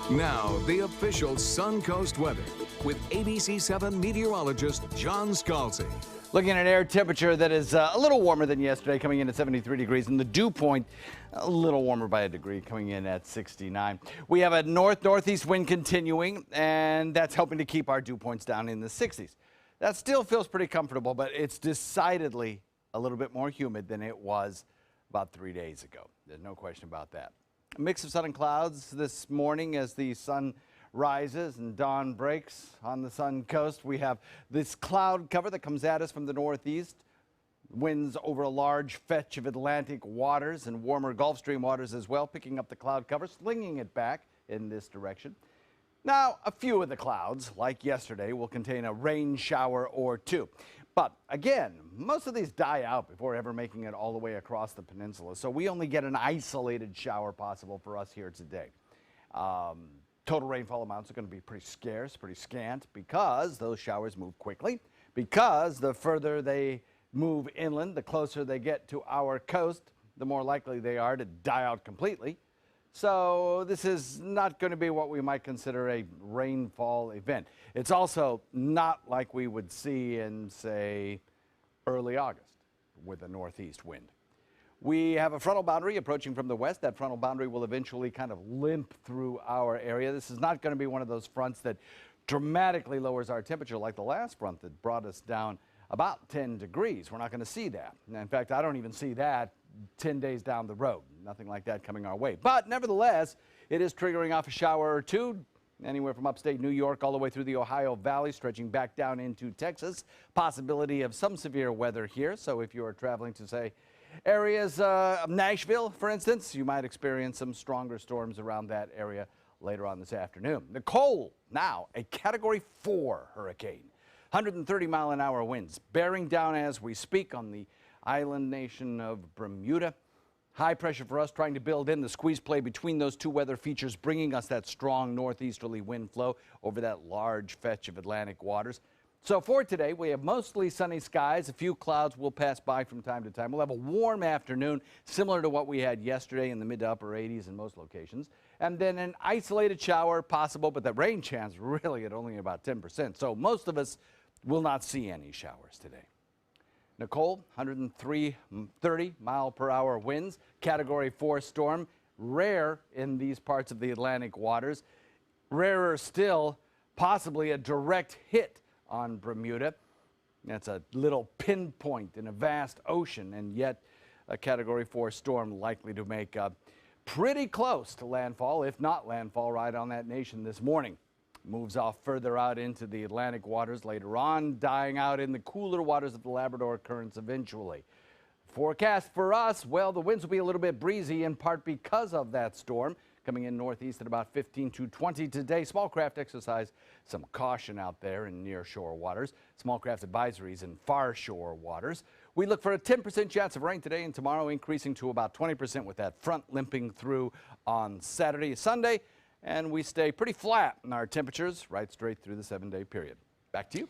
Now, the official Suncoast weather with ABC7 meteorologist John Scalzi. Looking at air temperature that is a little warmer than yesterday, coming in at 73 degrees, and the dew point a little warmer by a degree, coming in at 69. We have a north-northeast wind continuing, and that's helping to keep our dew points down in the 60s. That still feels pretty comfortable, but it's decidedly a little bit more humid than it was about 3 days ago. There's no question about that. A mix of sun and clouds this morning as the sun rises and dawn breaks on the Suncoast. We have this cloud cover that comes at us from the northeast. Winds over a large fetch of Atlantic waters and warmer Gulf Stream waters as well, picking up the cloud cover, slinging it back in this direction. Now, a few of the clouds, like yesterday, will contain a rain shower or two. But again, most of these die out before ever making it all the way across the peninsula. So we only get an isolated shower possible for us here today. Total rainfall amounts are going to be pretty scarce, pretty scant, because those showers move quickly, because the further they move inland, the closer they get to our coast, the more likely they are to die out completely. So this is not going to be what we might consider a rainfall event. It's also not like we would see in, say, early August with a northeast wind. We have a frontal boundary approaching from the west. That frontal boundary will eventually kind of limp through our area. This is not going to be one of those fronts that dramatically lowers our temperature like the last front that brought us down about 10 degrees. We're not going to see that. And in fact, I don't even see that 10 days down the road. Nothing like that coming our way. But nevertheless, it is triggering off a shower or two, anywhere from upstate New York all the way through the Ohio Valley, stretching back down into Texas. Possibility of some severe weather here. So if you are traveling to, say, areas of Nashville, for instance, you might experience some stronger storms around that area later on this afternoon. Nicole, now a Category 4 hurricane. 130-mile-an-hour winds bearing down as we speak on the island nation of Bermuda. High pressure for us, trying to build in the squeeze play between those two weather features, bringing us that strong northeasterly wind flow over that large fetch of Atlantic waters. So for today, we have mostly sunny skies. A few clouds will pass by from time to time. We'll have a warm afternoon, similar to what we had yesterday in the mid to upper 80s in most locations. And then an isolated shower possible, but the rain chance really at only about 10%. So most of us will not see any showers today. Nicole, 130-mile-per-hour winds, Category 4 storm, rare in these parts of the Atlantic waters. Rarer still, possibly a direct hit on Bermuda. That's a little pinpoint in a vast ocean, and yet a Category 4 storm likely to make pretty close to landfall, if not landfall, right on that nation this morning. Moves off further out into the Atlantic waters later on, dying out in the cooler waters of the Labrador currents eventually. Forecast for us, well, the winds will be a little bit breezy in part because of that storm. Coming in northeast at about 15 to 20 today. Small craft exercise some caution out there in near shore waters. Small craft advisories in far shore waters. We look for a 10% chance of rain today and tomorrow, increasing to about 20% with that front limping through on Saturday, Sunday. And we stay pretty flat in our temperatures right straight through the 7-day period. Back to you.